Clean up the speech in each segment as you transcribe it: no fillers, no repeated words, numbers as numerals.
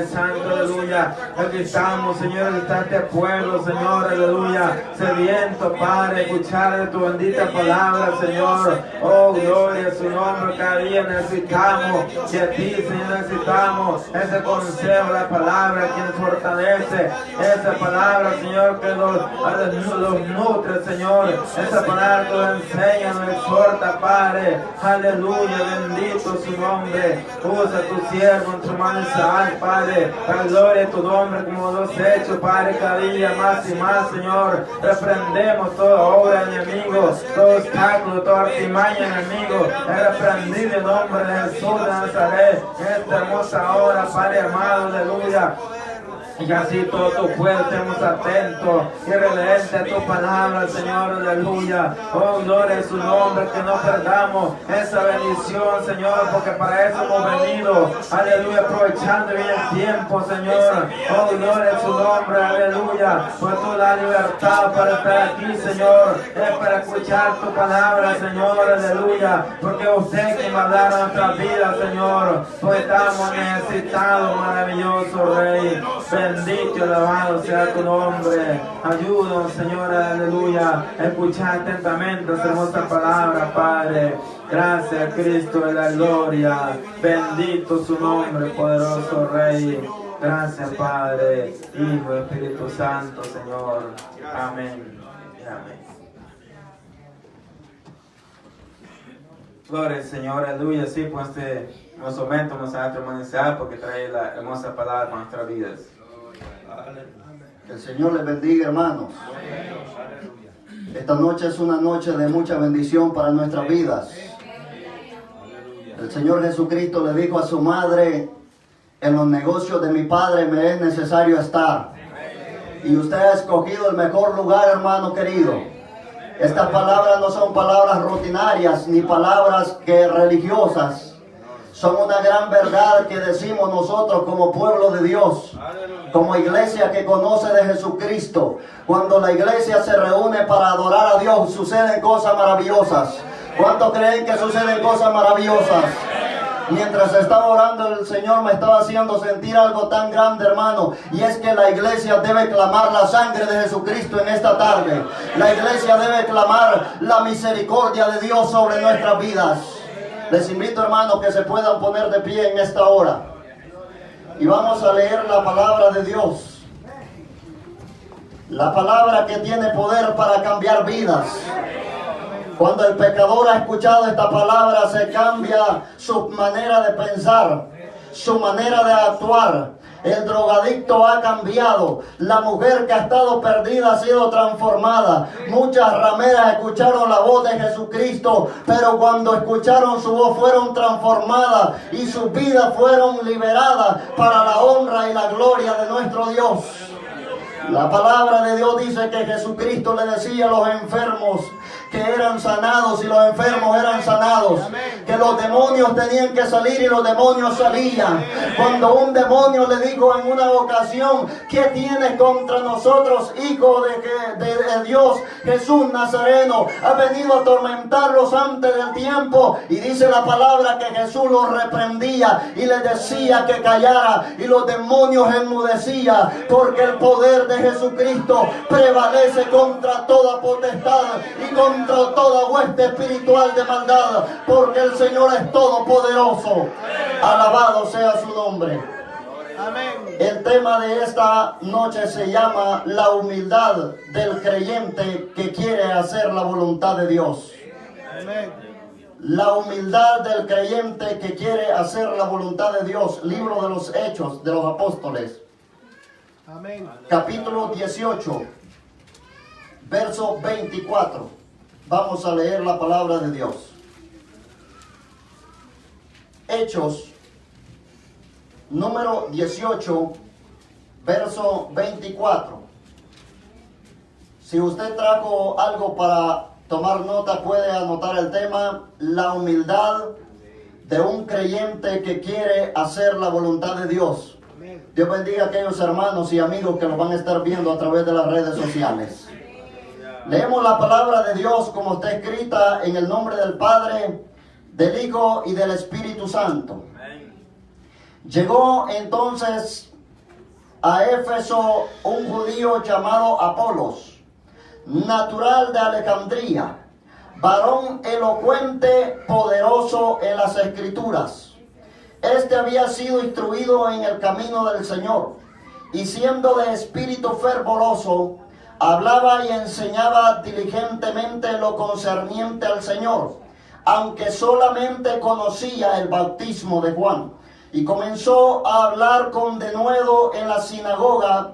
Santo, aleluya. Aquí estamos, Señor, está este pueblo, Señor, aleluya. Sediento, Padre, escuchar de tu bendita palabra, Señor. Oh, gloria a su nombre. Cada día necesitamos de ti, Señor, necesitamos ese consejo, la palabra que nos fortalece. Esa palabra, Señor, que los nutre, Señor. Esa palabra que nos enseña, nos exhorta, Padre. Aleluya, bendito su nombre. Usa tu siervo en tu mano Isaac, Padre. Para gloria a tu nombre, como lo has hecho, Padre, cada día más y más, Señor. Reprendemos toda obra de enemigos, todo obstáculo, toda artimaña enemigo. Reprendido en nombre de Jesús de Nazaret, en esta hermosa hora, Padre amado, aleluya. Y así todo tu pueblo estemos atentos y reverentes a tu palabra, Señor, aleluya. Oh, gloria a su nombre, que no perdamos esa bendición, Señor, porque para eso hemos venido, aleluya, aprovechando bien el tiempo, Señor. Oh, gloria a su nombre, aleluya. Pues tú la libertad para estar aquí, Señor, es para escuchar tu palabra, Señor, aleluya. Porque usted quien va a dar nuestra vida, Señor, pues estamos necesitados, maravilloso Rey. Bendito y alabado sea tu nombre. Ayúdanos, Señor, aleluya, a escuchar atentamente esa hermosa palabra, Padre. Gracias, Cristo de la gloria. Bendito su nombre, poderoso Rey. Gracias, Padre, Hijo, Espíritu Santo, Señor. Amén. Amén. Gloria al Señor, aleluya. Sí, pues en los momentos nos ha permanecer porque trae la hermosa palabra para nuestras vidas. Que el Señor les bendiga, hermanos. Esta noche es una noche de mucha bendición para nuestras vidas. El Señor Jesucristo le dijo a su madre: en los negocios de mi Padre me es necesario estar. Y usted ha escogido el mejor lugar, hermano querido. Estas palabras no son palabras rutinarias ni palabras religiosas. Son una gran verdad que decimos nosotros como pueblo de Dios, como iglesia que conoce de Jesucristo. Cuando la iglesia se reúne para adorar a Dios, suceden cosas maravillosas. ¿Cuántos creen que suceden cosas maravillosas? Mientras estaba orando, el Señor me estaba haciendo sentir algo tan grande, hermano. Y es que la iglesia debe clamar la sangre de Jesucristo en esta tarde. La iglesia debe clamar la misericordia de Dios sobre nuestras vidas. Les invito, hermanos, que se puedan poner de pie en esta hora. Y vamos a leer la palabra de Dios. La palabra que tiene poder para cambiar vidas. Cuando el pecador ha escuchado esta palabra, se cambia su manera de pensar, su manera de actuar. El drogadicto ha cambiado. La mujer que ha estado perdida ha sido transformada. Muchas rameras escucharon la voz de Jesucristo, pero cuando escucharon su voz fueron transformadas y sus vidas fueron liberadas para la honra y la gloria de nuestro Dios. La palabra de Dios dice que Jesucristo le decía a los enfermos que eran sanados y los enfermos eran sanados. Que los demonios tenían que salir y los demonios salían. Cuando un demonio le dijo en una ocasión: ¿qué tienes contra nosotros, hijo de Dios? Jesús Nazareno ha venido a atormentarlos antes del tiempo. Y dice la palabra que Jesús los reprendía y les decía que callara, y los demonios enmudecían, porque el poder de Jesucristo prevalece contra toda potestad y contra toda hueste espiritual de maldad, porque el Señor es todopoderoso. Alabado sea su nombre. Amén. El tema de esta noche se llama la humildad del creyente que quiere hacer la voluntad de Dios. Amén. La humildad del creyente que quiere hacer la voluntad de Dios. Libro de los Hechos de los Apóstoles. Amén. Capítulo 18, verso 24. Vamos a leer la palabra de Dios. Hechos, número 18, verso 24. Si usted trajo algo para tomar nota, puede anotar el tema: la humildad de un creyente que quiere hacer la voluntad de Dios. Dios bendiga a aquellos hermanos y amigos que nos van a estar viendo a través de las redes sociales. Leemos la palabra de Dios como está escrita en el nombre del Padre, del Hijo y del Espíritu Santo. Llegó entonces a Éfeso un judío llamado Apolos, natural de Alejandría, varón elocuente, poderoso en las Escrituras. Este había sido instruido en el camino del Señor, y siendo de espíritu fervoroso, hablaba y enseñaba diligentemente lo concerniente al Señor, aunque solamente conocía el bautismo de Juan. Y comenzó a hablar con denuedo en la sinagoga,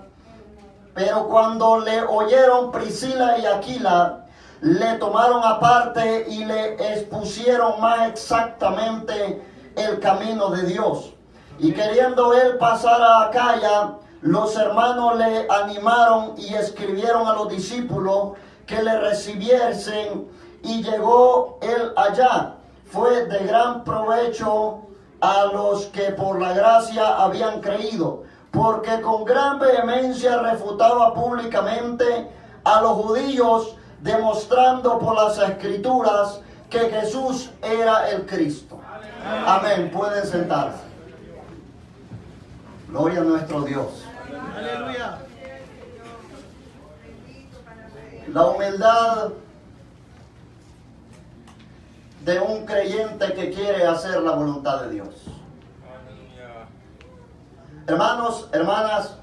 pero cuando le oyeron Priscila y Aquila, le tomaron aparte y le expusieron más exactamente el camino de Dios. Y queriendo él pasar a Acaya, los hermanos le animaron y escribieron a los discípulos que le recibiesen, y llegó él allá. Fue de gran provecho a los que por la gracia habían creído, porque con gran vehemencia refutaba públicamente a los judíos, demostrando por las Escrituras que Jesús era el Cristo. Amén. Pueden sentarse. Gloria a nuestro Dios. Aleluya. La humildad de un creyente que quiere hacer la voluntad de Dios. Hermanos, hermanas,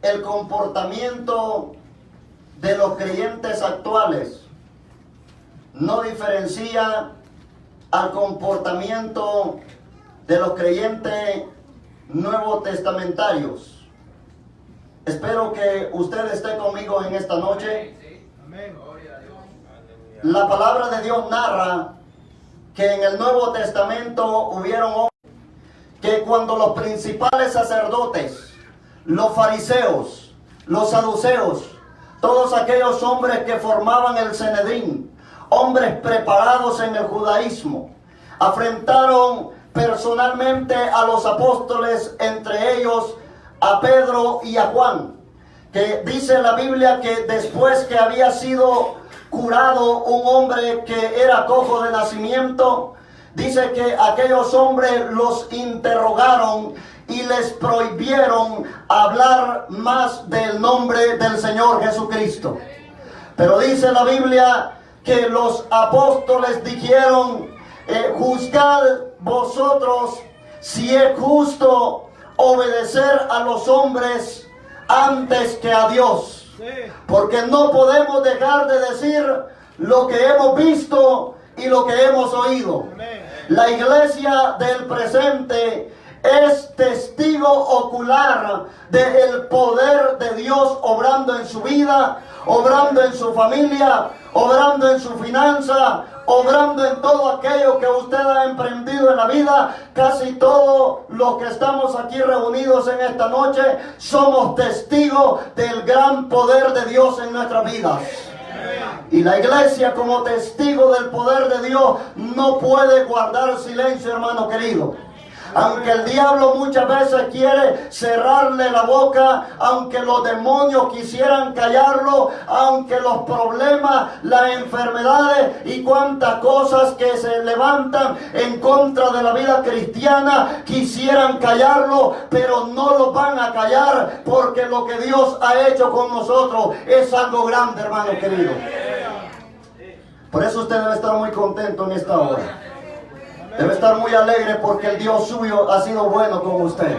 el comportamiento de los creyentes actuales no diferencia al comportamiento de los creyentes nuevos testamentarios. Espero que usted esté conmigo en esta noche. Amén. La palabra de Dios narra que en el Nuevo Testamento hubieron hombres que cuando los principales sacerdotes, los fariseos, los saduceos, todos aquellos hombres que formaban el Sanedrín, hombres preparados en el judaísmo, afrentaron personalmente a los apóstoles, entre ellos a Pedro y a Juan, que dice la Biblia que después que había sido curado un hombre que era cojo de nacimiento, dice que aquellos hombres los interrogaron y les prohibieron hablar más del nombre del Señor Jesucristo. Pero dice la Biblia que los apóstoles dijeron: juzgad vosotros si es justo obedecer a los hombres antes que a Dios. Porque no podemos dejar de decir lo que hemos visto y lo que hemos oído. La iglesia del presente es testigo ocular del poder de Dios obrando en su vida, obrando en su familia, obrando en su finanza, obrando en todo aquello que usted ha emprendido en la vida. Casi todos los que estamos aquí reunidos en esta noche somos testigos del gran poder de Dios en nuestras vidas. Y la iglesia, como testigo del poder de Dios, no puede guardar silencio, hermano querido. Aunque el diablo muchas veces quiere cerrarle la boca, aunque los demonios quisieran callarlo, aunque los problemas, las enfermedades y cuantas cosas que se levantan en contra de la vida cristiana quisieran callarlo, pero no lo van a callar, porque lo que Dios ha hecho con nosotros es algo grande, hermano querido. Por eso usted debe estar muy contento en esta hora. Debe estar muy alegre porque el Dios suyo ha sido bueno con usted.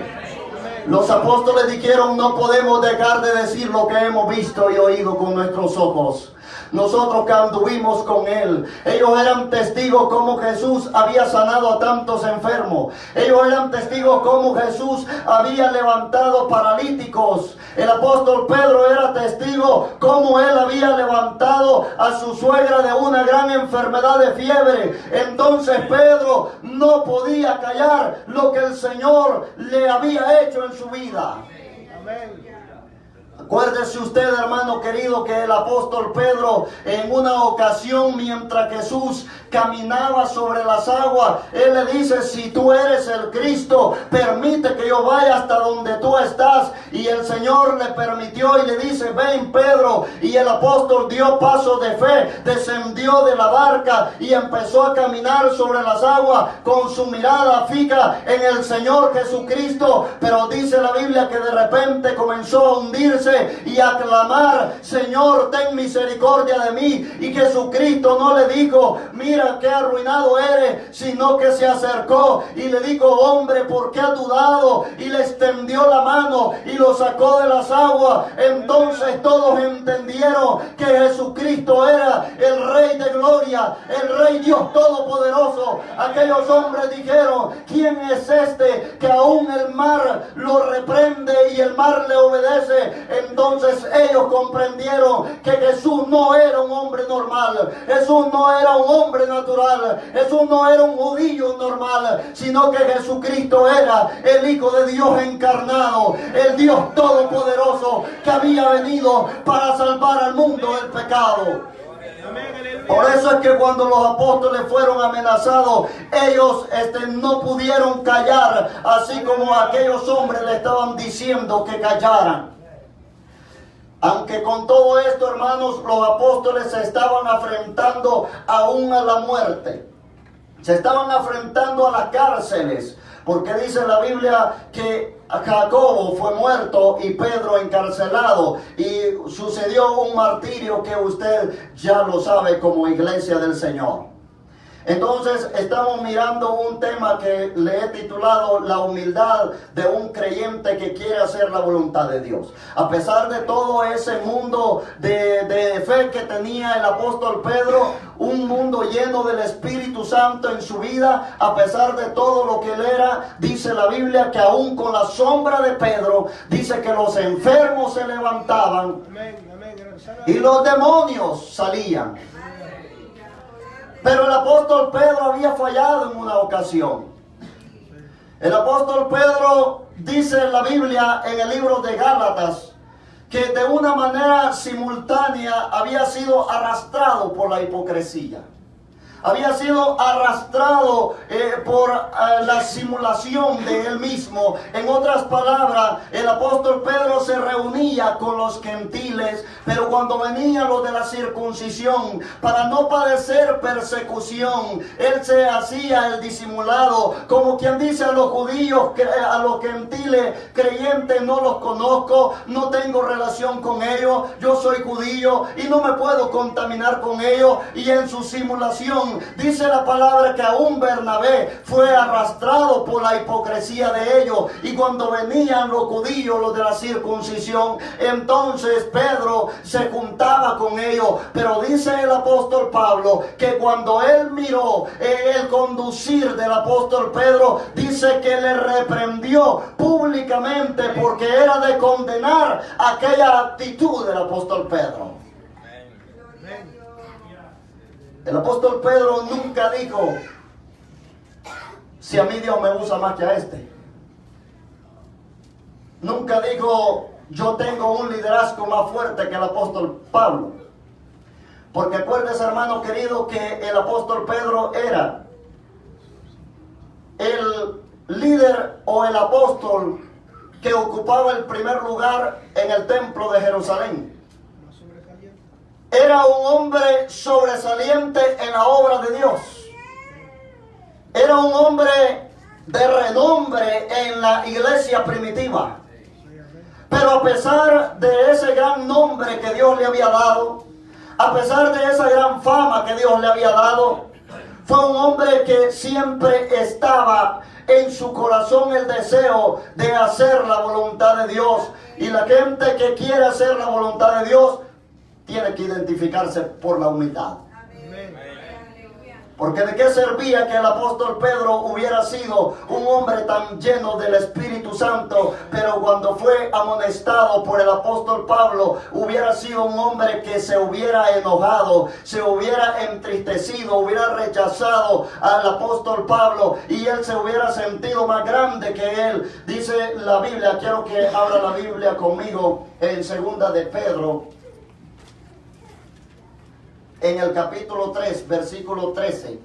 Los apóstoles dijeron: no podemos dejar de decir lo que hemos visto y oído con nuestros ojos. Nosotros que anduvimos con Él. Ellos eran testigos como Jesús había sanado a tantos enfermos. Ellos eran testigos como Jesús había levantado paralíticos. El apóstol Pedro era testigo como él había levantado a su suegra de una gran enfermedad de fiebre. Entonces Pedro no podía callar lo que el Señor le había hecho en su vida. Amén. Acuérdese usted, hermano querido, que el apóstol Pedro en una ocasión, mientras Jesús caminaba sobre las aguas, él le dice: si tú eres el Cristo, permite que yo vaya hasta donde tú estás. Y el Señor le permitió y le dice: ven, Pedro. Y el apóstol dio paso de fe, descendió de la barca y empezó a caminar sobre las aguas con su mirada fija en el Señor Jesucristo. Pero dice la Biblia que de repente comenzó a hundirse y a clamar: Señor, ten misericordia de mí. Y Jesucristo no le dijo: mira qué arruinado eres, sino que se acercó y le dijo: hombre, ¿por qué has dudado? Y le extendió la mano y lo sacó de las aguas. Entonces todos entendieron que Jesucristo era el Rey de gloria, el Rey Dios Todopoderoso. Aquellos hombres dijeron: ¿quién es este que aún el mar lo reprende y el mar le obedece? Entonces ellos comprendieron que Jesús no era un hombre normal, Jesús no era un hombre natural, Jesús no era un judío normal, sino que Jesucristo era el Hijo de Dios encarnado, el Dios Todopoderoso que había venido para salvar al mundo del pecado. Por eso es que cuando los apóstoles fueron amenazados, ellos no pudieron callar, así como aquellos hombres le estaban diciendo que callaran. Aunque con todo esto, hermanos, los apóstoles se estaban afrentando aún a la muerte. Se estaban afrentando a las cárceles. Porque dice la Biblia que Jacobo fue muerto y Pedro encarcelado. Y sucedió un martirio que usted ya lo sabe como iglesia del Señor. Entonces estamos mirando un tema que le he titulado la humildad de un creyente que quiere hacer la voluntad de Dios. A pesar de todo ese mundo de fe que tenía el apóstol Pedro, un mundo lleno del Espíritu Santo en su vida, a pesar de todo lo que él era, dice la Biblia que aún con la sombra de Pedro, dice que los enfermos se levantaban y los demonios salían. Pero el apóstol Pedro había fallado en una ocasión. El apóstol Pedro dice en la Biblia, en el libro de Gálatas, que de una manera simultánea había sido arrastrado por la hipocresía. Había sido arrastrado por la simulación de él mismo. En otras palabras, el apóstol Pedro se reunía con los gentiles, pero cuando venían los de la circuncisión, para no padecer persecución, él se hacía el disimulado, como quien dice a los judíos, a los gentiles creyentes: no los conozco, no tengo relación con ellos, yo soy judío y no me puedo contaminar con ellos. Y en su simulación, dice la palabra que aún Bernabé fue arrastrado por la hipocresía de ellos. Y cuando venían los judíos, los de la circuncisión, entonces Pedro se juntaba con ellos. Pero dice el apóstol Pablo que cuando él miró el conducir del apóstol Pedro, dice que le reprendió públicamente porque era de condenar aquella actitud del apóstol Pedro. El apóstol Pedro nunca dijo: si a mí Dios me usa más que a este. Nunca dijo: yo tengo un liderazgo más fuerte que el apóstol Pablo. Porque acuérdese, hermano querido, que el apóstol Pedro era el líder o el apóstol que ocupaba el primer lugar en el templo de Jerusalén. Era un hombre sobresaliente en la obra de Dios. Era un hombre de renombre en la iglesia primitiva. Pero a pesar de ese gran nombre que Dios le había dado, a pesar de esa gran fama que Dios le había dado, fue un hombre que siempre estaba en su corazón el deseo de hacer la voluntad de Dios. Y la gente que quiere hacer la voluntad de Dios tiene que identificarse por la humildad. Porque de qué servía que el apóstol Pedro hubiera sido un hombre tan lleno del Espíritu Santo, pero cuando fue amonestado por el apóstol Pablo, hubiera sido un hombre que se hubiera enojado, se hubiera entristecido, hubiera rechazado al apóstol Pablo y él se hubiera sentido más grande que él. Dice la Biblia, quiero que abra la Biblia conmigo en segunda de Pedro, en el capítulo 3, versículo 13.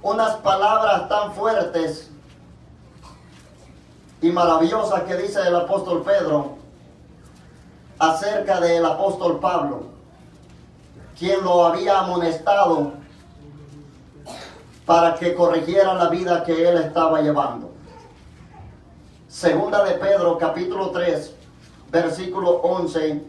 Unas palabras tan fuertes y maravillosas que dice el apóstol Pedro acerca del apóstol Pablo, quien lo había amonestado para que corrigiera la vida que él estaba llevando. Segunda de Pedro, capítulo 3, versículo 11.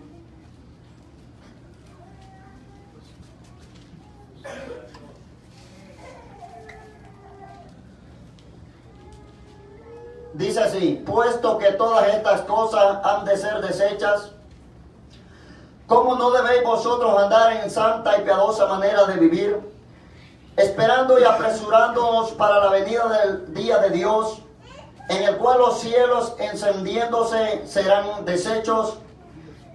Dice así: puesto que todas estas cosas han de ser deshechas, ¿cómo no debéis vosotros andar en santa y piadosa manera de vivir, esperando y apresurándonos para la venida del día de Dios, en el cual los cielos encendiéndose serán deshechos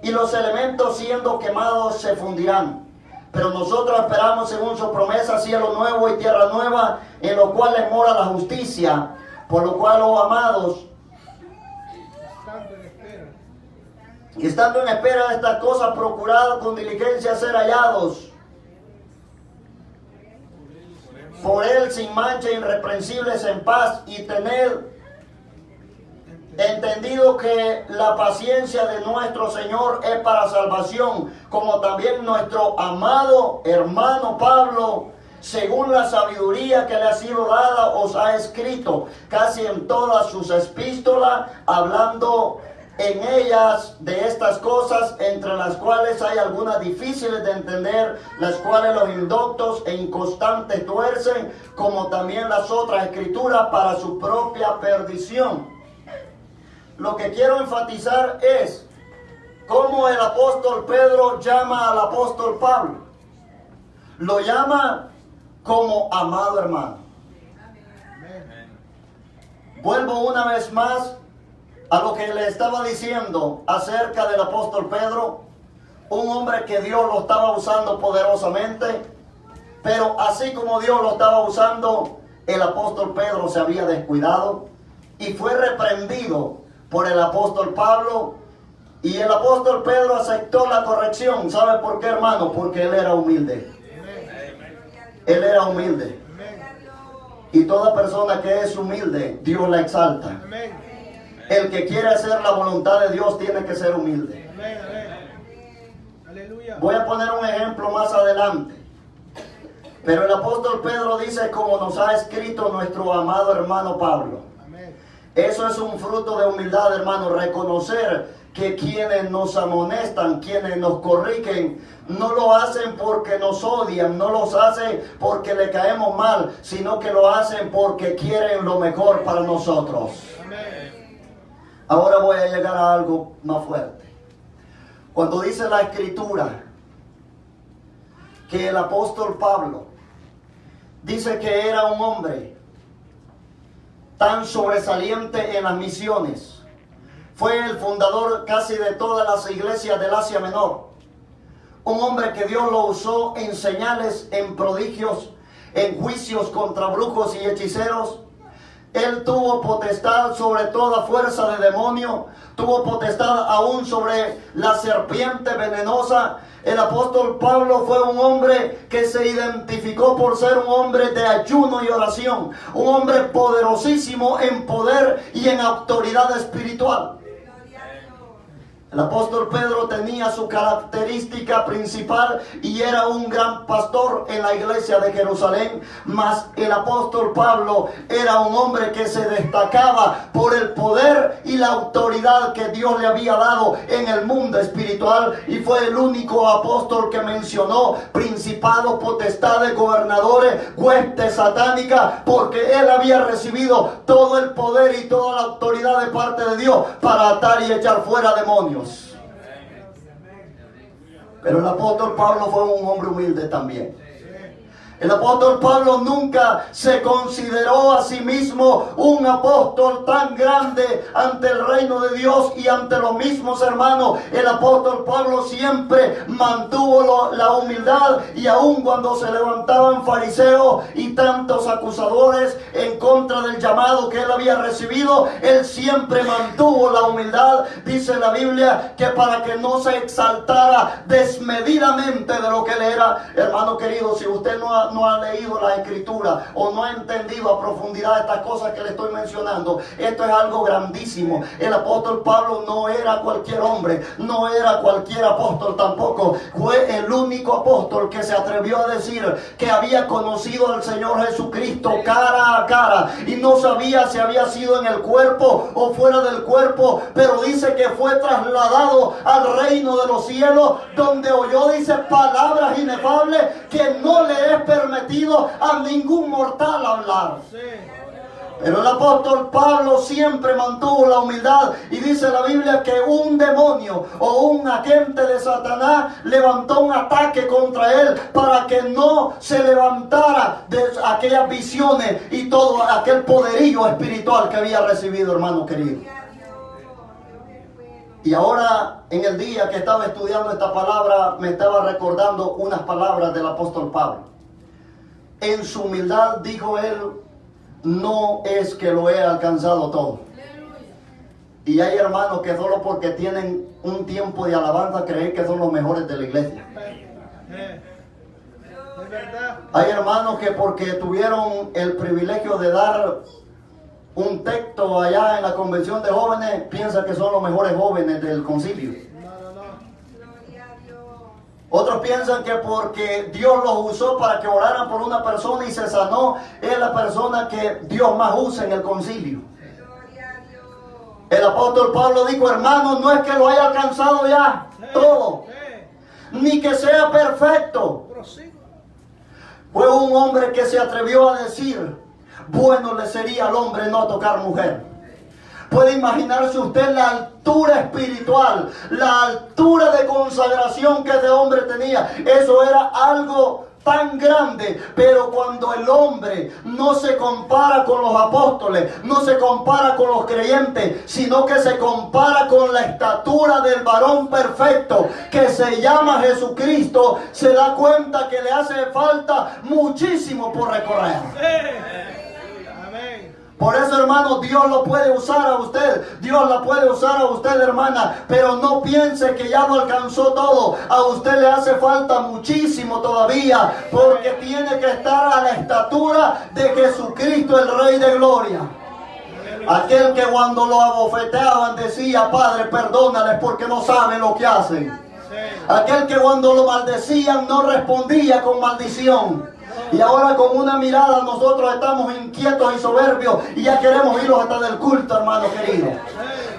y los elementos siendo quemados se fundirán? Pero nosotros esperamos según su promesa cielo nuevo y tierra nueva, en los cuales mora la justicia. Por lo cual, oh amados, estando en espera de estas cosas, procurad con diligencia ser hallados por él sin mancha, irreprensibles en paz, y tened entendido que la paciencia de nuestro Señor es para salvación, como también nuestro amado hermano Pablo, según la sabiduría que le ha sido dada, os ha escrito casi en todas sus epístolas, hablando en ellas de estas cosas, entre las cuales hay algunas difíciles de entender, las cuales los indoctos e inconstantes tuercen, como también las otras escrituras para su propia perdición. Lo que quiero enfatizar es cómo el apóstol Pedro llama al apóstol Pablo. Lo llama como amado hermano. Vuelvo una vez más a lo que le estaba diciendo acerca del apóstol Pedro, un hombre que Dios lo estaba usando poderosamente, pero así como Dios lo estaba usando, el apóstol Pedro se había descuidado y fue reprendido por el apóstol Pablo, y el apóstol Pedro aceptó la corrección. ¿Sabe por qué, hermano? Porque él era humilde. Él era humilde. Y toda persona que es humilde, Dios la exalta. El que quiere hacer la voluntad de Dios tiene que ser humilde. Voy a poner un ejemplo más adelante. Pero el apóstol Pedro dice, como nos ha escrito nuestro amado hermano Pablo. Eso es un fruto de humildad, hermano, reconocer que quienes nos amonestan, quienes nos corrigen, no lo hacen porque nos odian, no los hacen porque le caemos mal, sino que lo hacen porque quieren lo mejor para nosotros. Ahora voy a llegar a algo más fuerte. Cuando dice la Escritura que el apóstol Pablo dice que era un hombre tan sobresaliente en las misiones, fue el fundador casi de todas las iglesias del Asia Menor, un hombre que Dios lo usó en señales, en prodigios, en juicios contra brujos y hechiceros. Él tuvo potestad sobre toda fuerza de demonio, tuvo potestad aún sobre la serpiente venenosa. El apóstol Pablo fue un hombre que se identificó por ser un hombre de ayuno y oración, un hombre poderosísimo en poder y en autoridad espiritual. El apóstol Pedro tenía su característica principal y era un gran pastor en la iglesia de Jerusalén, mas el apóstol Pablo era un hombre que se destacaba por el poder y la autoridad que Dios le había dado en el mundo espiritual, y fue el único apóstol que mencionó principados, potestades, gobernadores, huestes satánicas, porque él había recibido todo el poder y toda la autoridad de parte de Dios para atar y echar fuera demonios. Pero el apóstol Pablo fue un hombre humilde también. El apóstol Pablo nunca se consideró a sí mismo un apóstol tan grande ante el reino de Dios y ante los mismos hermanos. El apóstol Pablo siempre mantuvo la humildad, y aun cuando se levantaban fariseos y tantos acusadores en contra del llamado que él había recibido, él siempre mantuvo la humildad. Dice la Biblia que para que no se exaltara desmedidamente de lo que él era. Hermano querido, si usted no ha leído la escritura o no ha entendido a profundidad estas cosas que le estoy mencionando, esto es algo grandísimo. El apóstol Pablo no era cualquier hombre, no era cualquier apóstol tampoco. Fue el único apóstol que se atrevió a decir que había conocido al Señor Jesucristo cara a cara, y no sabía si había sido en el cuerpo o fuera del cuerpo, pero dice que fue trasladado al reino de los cielos, donde oyó, dice, palabras inefables que no le es permitido a ningún mortal hablar. Pero el apóstol Pablo siempre mantuvo la humildad, y dice la Biblia que un demonio o un agente de Satanás levantó un ataque contra él para que no se levantara de aquellas visiones y todo aquel poderío espiritual que había recibido, hermano querido. Y ahora, en el día que estaba estudiando esta palabra, me estaba recordando unas palabras del apóstol Pablo. En su humildad, dijo él, no es que lo he alcanzado todo. Y hay hermanos que solo porque tienen un tiempo de alabanza creen que son los mejores de la iglesia. Hay hermanos que porque tuvieron el privilegio de dar un texto allá en la convención de jóvenes, piensan que son los mejores jóvenes del concilio. Otros piensan que porque Dios los usó para que oraran por una persona y se sanó, es la persona que Dios más usa en el concilio. El apóstol Pablo dijo, hermano, no es que lo haya alcanzado ya todo, ni que sea perfecto. Fue un hombre que se atrevió a decir, bueno le sería al hombre no tocar mujer. Puede imaginarse usted la altura espiritual, la altura de consagración que ese hombre tenía. Eso era algo tan grande. Pero cuando el hombre no se compara con los apóstoles, no se compara con los creyentes, sino que se compara con la estatura del varón perfecto que se llama Jesucristo, se da cuenta que le hace falta muchísimo por recorrer. Por eso, hermano, Dios lo puede usar a usted. Dios la puede usar a usted, hermana. Pero no piense que ya lo alcanzó todo. A usted le hace falta muchísimo todavía. Porque tiene que estar a la estatura de Jesucristo, el Rey de Gloria. Aquel que cuando lo abofeteaban decía, Padre, perdónales porque no saben lo que hacen. Aquel que cuando lo maldecían no respondía con maldición. Y ahora con una mirada nosotros estamos inquietos y soberbios y ya queremos irnos hasta del culto, hermano querido.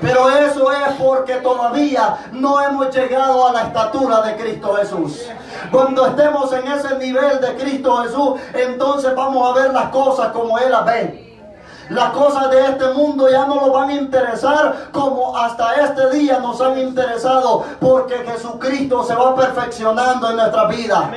Pero eso es porque todavía no hemos llegado a la estatura de Cristo Jesús. Cuando estemos en ese nivel de Cristo Jesús, entonces vamos a ver las cosas como Él las ve. Las cosas de este mundo ya no nos van a interesar como hasta este día nos han interesado, porque Jesucristo se va perfeccionando en nuestra vida.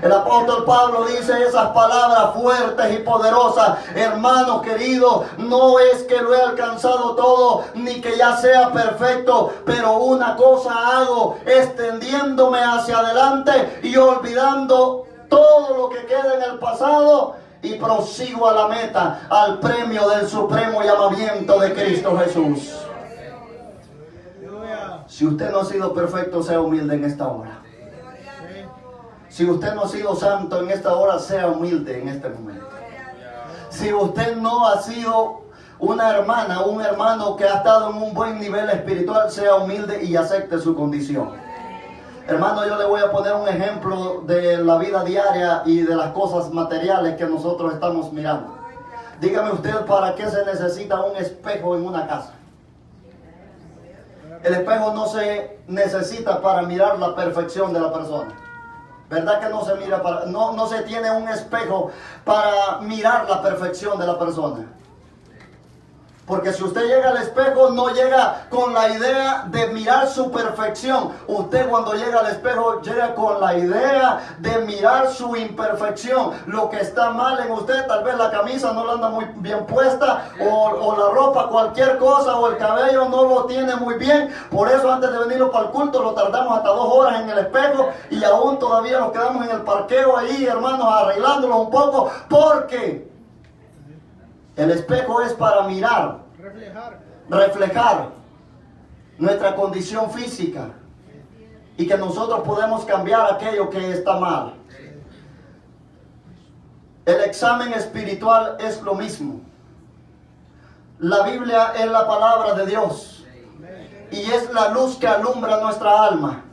El apóstol Pablo dice esas palabras fuertes y poderosas. Hermanos queridos, no es que lo he alcanzado todo, ni que ya sea perfecto, pero una cosa hago, extendiéndome hacia adelante y olvidando todo lo que queda en el pasado, y prosigo a la meta, al premio del supremo llamamiento de Cristo Jesús. Si usted no ha sido perfecto, sea humilde en esta hora. Si usted no ha sido santo en esta hora, sea humilde en este momento. Si usted no ha sido una hermana, un hermano que ha estado en un buen nivel espiritual, sea humilde y acepte su condición. Hermano, yo le voy a poner un ejemplo de la vida diaria y de las cosas materiales que nosotros estamos mirando. Dígame usted, ¿para qué se necesita un espejo en una casa? El espejo no se necesita para mirar la perfección de la persona. ¿Verdad que no se mira no se tiene un espejo para mirar la perfección de la persona? Porque si usted llega al espejo, no llega con la idea de mirar su perfección. Usted cuando llega al espejo, llega con la idea de mirar su imperfección. Lo que está mal en usted, tal vez la camisa no la anda muy bien puesta, o la ropa, cualquier cosa, o el cabello no lo tiene muy bien. Por eso antes de venirlo para el culto, lo tardamos hasta 2 horas en el espejo, y aún todavía nos quedamos en el parqueo ahí, hermanos, arreglándolo un poco, porque el espejo es para mirar, reflejar nuestra condición física, y que nosotros podemos cambiar aquello que está mal. El examen espiritual es lo mismo. La Biblia es la palabra de Dios y es la luz que alumbra nuestra alma,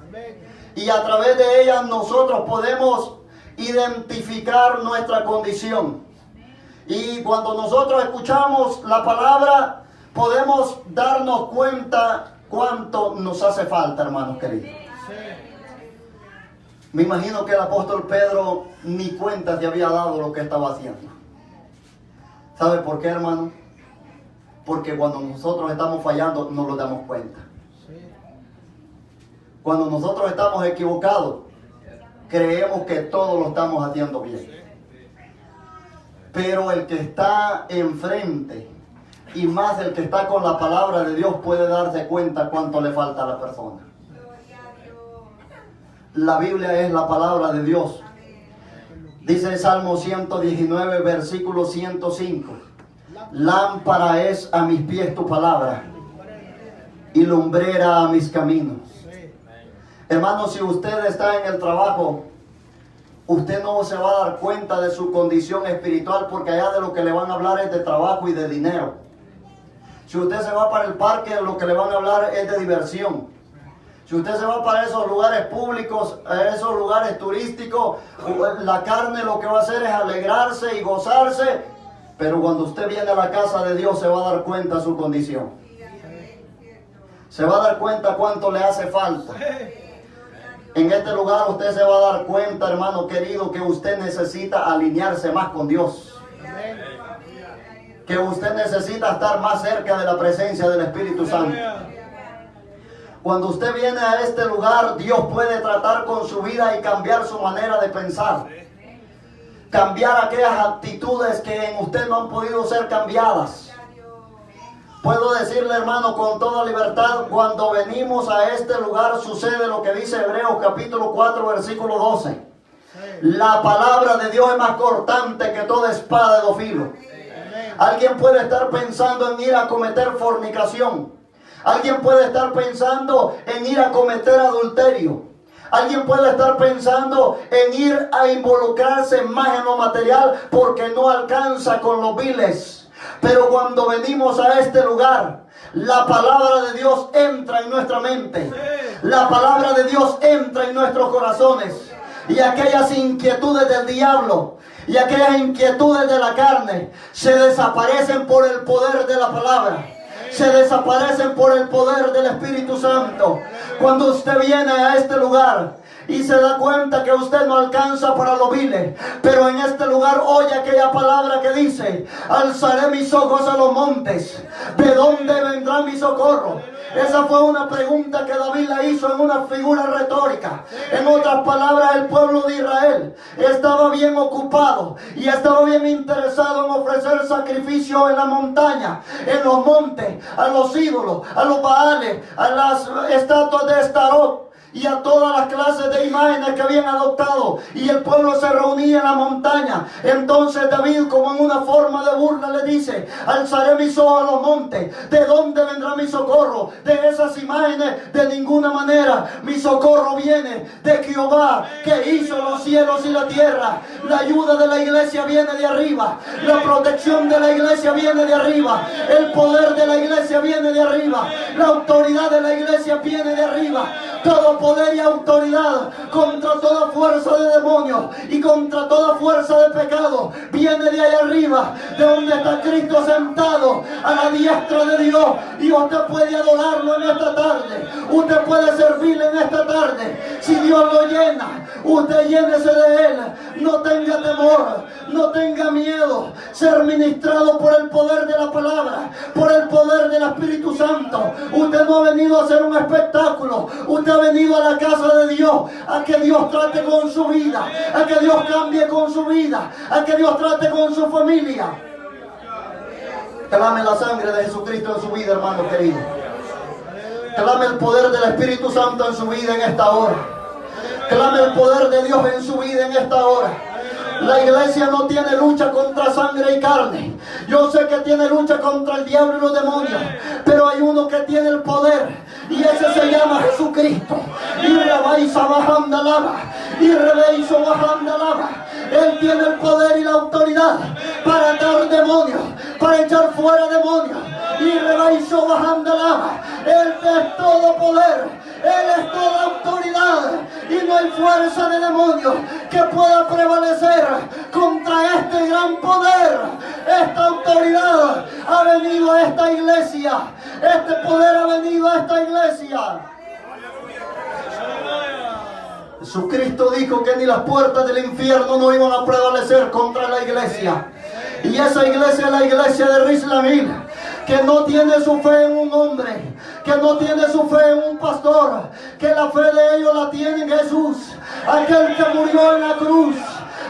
y a través de ella nosotros podemos identificar nuestra condición. Y cuando nosotros escuchamos la palabra, podemos darnos cuenta cuánto nos hace falta, hermanos queridos. Me imagino que el apóstol Pedro ni cuenta se había dado lo que estaba haciendo. ¿Sabe por qué, hermano? Porque cuando nosotros estamos fallando, no nos damos cuenta. Cuando nosotros estamos equivocados, creemos que todo lo estamos haciendo bien. Pero el que está enfrente, y más el que está con la palabra de Dios, puede darse cuenta cuánto le falta a la persona. La Biblia es la palabra de Dios. Dice el Salmo 119, versículo 105. Lámpara es a mis pies tu palabra, y lumbrera a mis caminos. Hermano, si usted está en el trabajo, usted no se va a dar cuenta de su condición espiritual, porque allá de lo que le van a hablar es de trabajo y de dinero. Si usted se va para el parque, lo que le van a hablar es de diversión. Si usted se va para esos lugares públicos, esos lugares turísticos, la carne lo que va a hacer es alegrarse y gozarse. Pero cuando usted viene a la casa de Dios, se va a dar cuenta de su condición. Se va a dar cuenta cuánto le hace falta. En este lugar usted se va a dar cuenta, hermano querido, que usted necesita alinearse más con Dios. Que usted necesita estar más cerca de la presencia del Espíritu Santo. Cuando usted viene a este lugar, Dios puede tratar con su vida y cambiar su manera de pensar. Cambiar aquellas actitudes que en usted no han podido ser cambiadas. Puedo decirle, hermano, con toda libertad, cuando venimos a este lugar sucede lo que dice Hebreos capítulo 4, versículo 12. La palabra de Dios es más cortante que toda espada de dos filos. Alguien puede estar pensando en ir a cometer fornicación. Alguien puede estar pensando en ir a cometer adulterio. Alguien puede estar pensando en ir a involucrarse más en lo material porque no alcanza con los viles. Pero cuando venimos a este lugar, la palabra de Dios entra en nuestra mente. La palabra de Dios entra en nuestros corazones. Y aquellas inquietudes del diablo y aquellas inquietudes de la carne se desaparecen por el poder de la palabra. Se desaparecen por el poder del Espíritu Santo. Cuando usted viene a este lugar y se da cuenta que usted no alcanza para los viles, pero en este lugar oye aquella palabra que dice: alzaré mis ojos a los montes, ¿de dónde vendrá mi socorro? Esa fue una pregunta que David la hizo en una figura retórica. En otras palabras, el pueblo de Israel estaba bien ocupado y estaba bien interesado en ofrecer sacrificio en la montaña, en los montes, a los ídolos, a los baales, a las estatuas de Estarot y a todas las clases de imágenes que habían adoptado, y el pueblo se reunía en la montaña. Entonces David, como en una forma de burla, le dice: alzaré mis ojos a los montes, ¿de dónde vendrá mi socorro? De esas imágenes, de ninguna manera. Mi socorro viene de Jehová, que hizo los cielos y la tierra. La ayuda de la iglesia viene de arriba, la protección de la iglesia viene de arriba, el poder de la iglesia viene de arriba, la autoridad de la iglesia viene de arriba. Todo poder y autoridad contra toda fuerza de demonios y contra toda fuerza de pecado viene de ahí arriba, de donde está Cristo sentado a la diestra de Dios. Y usted puede adorarlo en esta tarde, usted puede servirle en esta tarde. Si Dios lo llena, usted llénese de Él. no tenga temor, no tenga miedo. Ser ministrado por el poder de la palabra, por el poder del Espíritu Santo. Usted no ha venido a hacer un espectáculo. Usted ha venido a la casa de Dios a que Dios trate con su vida, a que Dios cambie con su vida, a que Dios trate con su familia. Clame la sangre de Jesucristo en su vida, hermano querido. Clame el poder del Espíritu Santo en su vida en esta hora. Clame el poder de Dios en su vida en esta hora. La iglesia no tiene lucha contra sangre y carne. Yo sé que tiene lucha contra el diablo y los demonios, pero hay uno que tiene el poder, y ese se llama Jesucristo. Él tiene el poder y la autoridad para atar demonios, para echar fuera demonios. Él es todo poder, Él es toda autoridad, y no hay fuerza de demonios que pueda prevalecer contra este gran poder. Esta autoridad ha venido a esta iglesia, este poder ha venido a esta iglesia. Jesucristo dijo que ni las puertas del infierno no iban a prevalecer contra la iglesia. Y esa iglesia es la iglesia de Rislamil, que no tiene su fe en un hombre, que no tiene su fe en un pastor, que la fe de ellos la tiene en Jesús, aquel que murió en la cruz,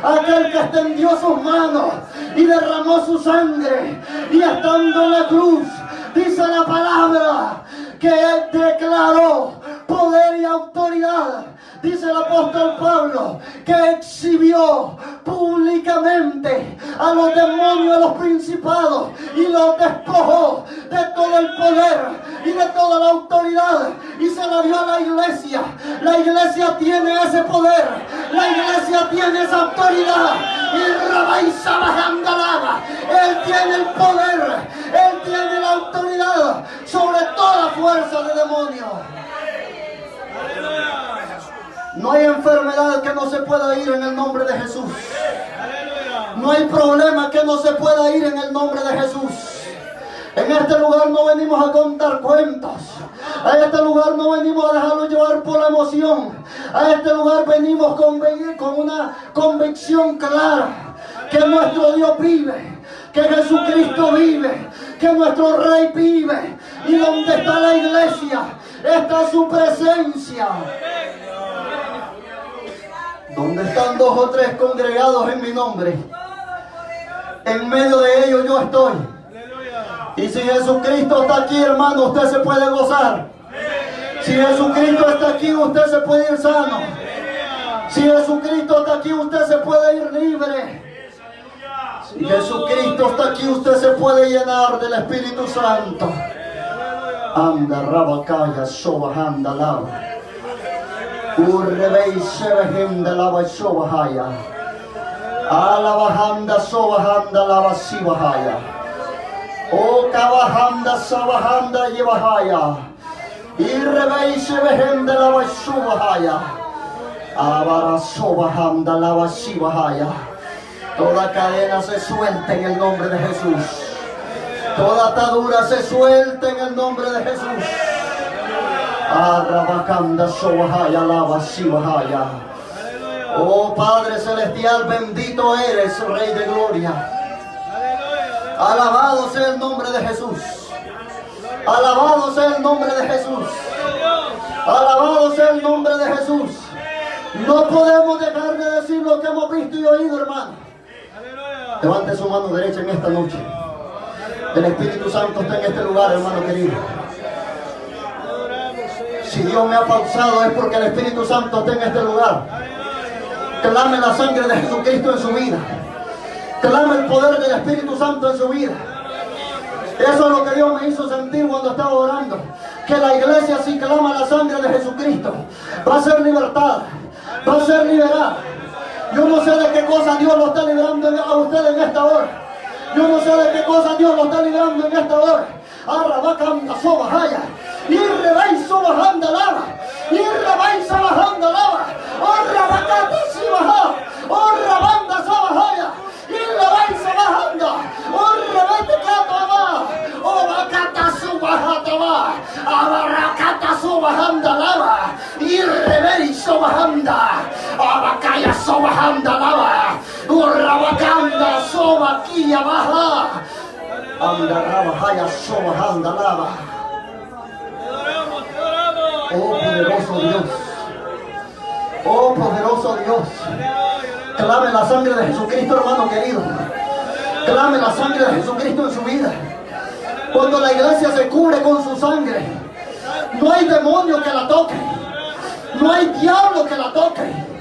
aquel que extendió sus manos y derramó su sangre, y estando en la cruz, dice la palabra que Él declaró poder y autoridad. Dice el apóstol Pablo que exhibió públicamente a los demonios, a los principados, y los despojó de todo el poder y de toda la autoridad, y se la dio a la iglesia. La iglesia tiene ese poder, la iglesia tiene esa autoridad. Y Rabaisa Bajandalaba, Él tiene el poder, Él tiene la autoridad sobre toda fuerza de demonios. No hay enfermedad que no se pueda ir en el nombre de Jesús. No hay problema que no se pueda ir en el nombre de Jesús. En este lugar no venimos a contar cuentos. A este lugar no venimos a dejarnos llevar por la emoción. A este lugar venimos con una convicción clara que nuestro Dios vive, que Jesucristo vive, que nuestro Rey vive. Y donde está la iglesia, está su presencia. Donde están 2 o 3 congregados en mi nombre, en medio de ellos yo estoy. Y si Jesucristo está aquí, hermano, usted se puede gozar. Si Jesucristo está aquí, usted se puede ir sano. Si Jesucristo está aquí, usted se puede ir libre. Si Jesucristo está aquí, usted se puede llenar del Espíritu Santo. Anda, rabacaya, sobajanda, lava. Urrebei sebehenda lava sobahaya. Alabahanda sobahanda lava sibahaya. O kabahanda sabahanda yebahaya. Irrebei sebehenda lava sobahaya. Abara sobahanda lava sibahaya. Toda cadena se suelta en el nombre de Jesús. Toda atadura se suelta en el nombre de Jesús. Oh Padre Celestial, bendito eres, Rey de Gloria. Alabado sea el nombre de Jesús. Alabado sea el nombre de Jesús. Alabado sea el nombre de Jesús. No podemos dejar de decir lo que hemos visto y oído, hermano. Levante su mano derecha en esta noche. El Espíritu Santo está en este lugar, hermano querido. Si Dios me ha pausado es porque el Espíritu Santo está en este lugar. Clame la sangre de Jesucristo en su vida. Clame el poder del Espíritu Santo en su vida. Eso es lo que Dios me hizo sentir cuando estaba orando. Que la iglesia, si clama la sangre de Jesucristo, va a ser libertada, va a ser liberada. Yo no sé de qué cosa Dios lo está librando a usted en esta hora. Yo no sé de qué cosa Dios lo está librando en esta hora. Arrabacanda sobajaya. Irrebay sobajanda lava. Irrebay sobajanda lava. Orrabacata sibaja. Orrabanda sobajaya. Irrebay sobajanda. Orrebete cataba. Obacata subajata va. Abarracata sobajanda lava. Irrebay sobajanda. Abacaya sobajanda lava. rabaquilla baja. Andaraba, haya soba, andalaba. Oh poderoso Dios. Oh poderoso Dios. Clame la sangre de Jesucristo, hermano querido. Clame la sangre de Jesucristo en su vida. Cuando la iglesia se cubre con su sangre, no hay demonio que la toque. No hay diablo que la toque.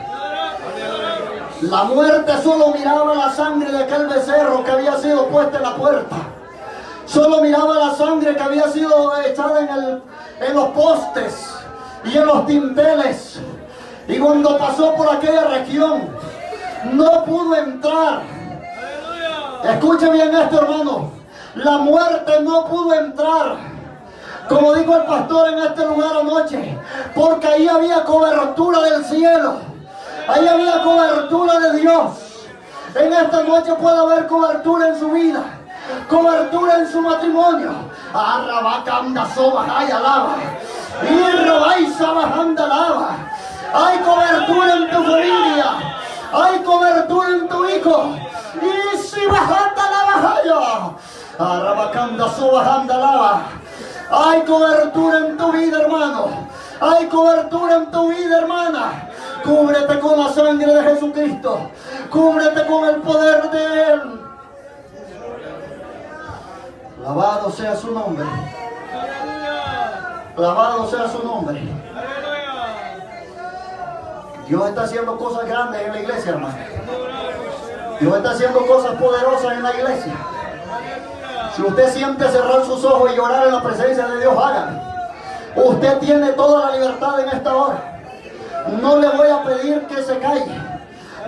La muerte solo miraba la sangre de aquel becerro que había sido puesta en la puerta. Solo miraba la sangre que había sido echada en los postes y en los dinteles. Y cuando pasó por aquella región, no pudo entrar. Escuche bien esto, hermano. La muerte no pudo entrar, como dijo el pastor en este lugar anoche, porque ahí había cobertura del cielo. Ahí había cobertura de Dios. En esta noche puede haber cobertura en su vida, cobertura en su matrimonio. Arrabacanda soba, hay alaba. Y robaisa bajanda lava. Hay cobertura en tu familia. Hay cobertura en tu hijo. Y si bajanda la bajaya. Arrabacanda soba, bajanda lava. Hay cobertura en tu vida, hermano. Hay cobertura en tu vida, hermana. Cúbrete con la sangre de Jesucristo. Cúbrete con el poder de Él. Alabado sea su nombre. Alabado sea su nombre. Dios está haciendo cosas grandes en la iglesia, hermano. Dios está haciendo cosas poderosas en la iglesia. Si usted siente cerrar sus ojos y llorar en la presencia de Dios, hágalo. Usted tiene toda la libertad en esta hora. No le voy a pedir que se calle.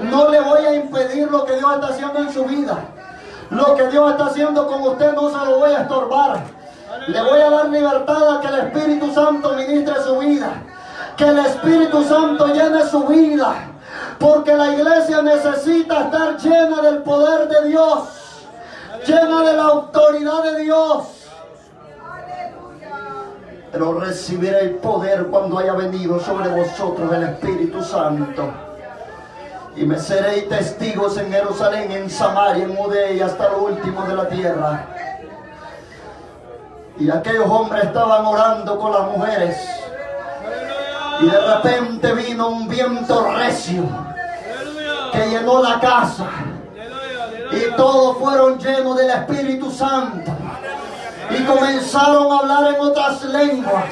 No le voy a impedir lo que Dios está haciendo en su vida. Lo que Dios está haciendo con usted no se lo voy a estorbar. Le voy a dar libertad a que el Espíritu Santo ministre su vida. Que el Espíritu Santo llene su vida. Porque la iglesia necesita estar llena del poder de Dios. Llena de la autoridad de Dios. Pero recibiréis poder cuando haya venido sobre vosotros el Espíritu Santo. Y me seréis testigos en Jerusalén, en Samaria, en Judea y hasta lo último de la tierra. Y aquellos hombres estaban orando con las mujeres. Y de repente vino un viento recio que llenó la casa. Y todos fueron llenos del Espíritu Santo. Y comenzaron a hablar en otras lenguas.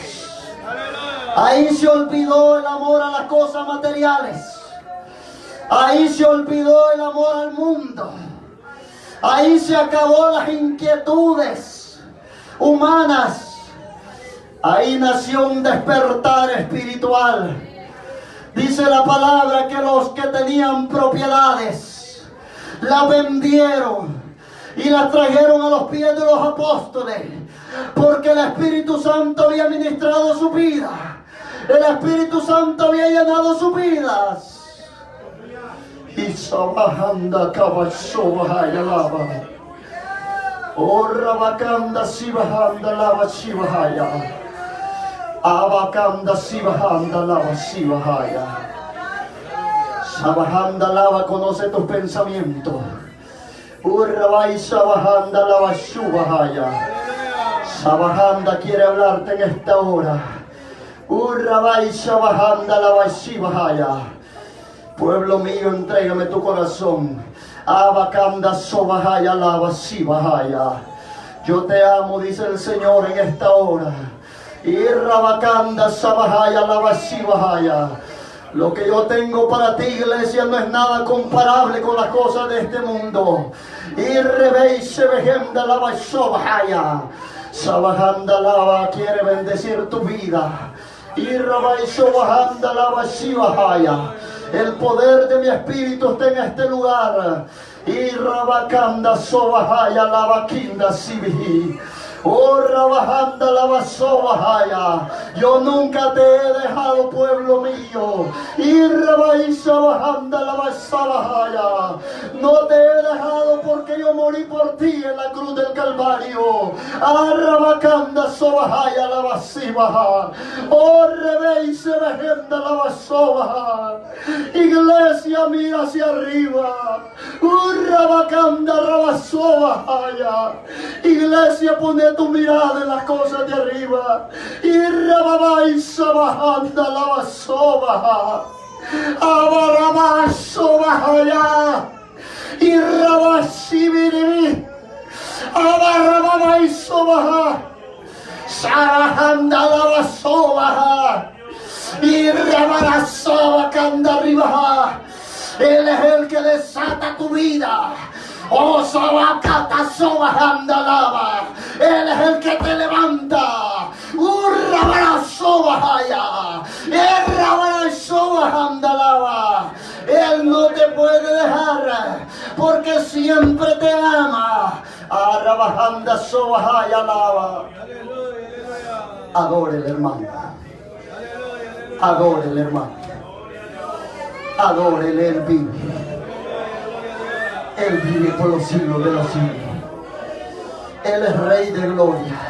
Ahí se olvidó el amor a las cosas materiales. Ahí se olvidó el amor al mundo. Ahí se acabó las inquietudes humanas. Ahí nació un despertar espiritual. Dice la palabra que los que tenían propiedades las vendieron y las trajeron a los pies de los apóstoles, porque el Espíritu Santo había ministrado su vida. El Espíritu Santo había llenado sus vidas. Y sabajanda cabashobahaya lava. Oh rabakanda sibahanda lava shivahaya. Abakanda sibahanda lava shivahaya. Sabahanda lava conoce tus pensamientos. Urrabai sabahanda lava shuvahaya. Sabahanda quiere hablarte en esta hora. Urrabai sabahanda lava shivahaya. Pueblo mío, entrégame tu corazón. Abacanda sobahaya lava shivahaya. Yo te amo, dice el Señor en esta hora. Irrabacanda sabahaya lava shivahaya. Lo que yo tengo para ti, iglesia, no es nada comparable con las cosas de este mundo. Irrebeise vejenda lava shobahaya. Sabahanda lava quiere bendecir tu vida. Irrebeise shobahanda lava shivahaya. El poder de mi espíritu está en este lugar. Irrabacanda sobahaya lava kinda sibihi. Oh rabahanda lava sobahaya. Yo nunca te he dejado, pueblo mío. Y rebaísa bajanda la basabajaya. No te he dejado porque yo morí por ti en la cruz del Calvario. Arrabacanda sobajaya la basibaja. Oh rebeise vejenda la basobaja. Iglesia, mira hacia arriba. Urrabacanda rabasobajaya. Iglesia, pone tu mirada en las cosas de arriba. Y rababaisa bajanda la basobaja. Abarabasobajaya. Y rabasibiribi. Abarababaisobaja. Sarajanda la basobaja. Y rabarasobacanda arriba. Él es el que desata tu vida. Oh, Sabacata Sobajanda lava. Él es el que te levanta. Urrabara Sobajaya. Errabara Sobajanda lava. Él no te puede dejar porque siempre te ama. Arrabajanda Sobajaya lava. Adore el hermano. Adore el hermano. Adórele, Él vive. Él vive por los siglos de los siglos. Él es Rey de gloria.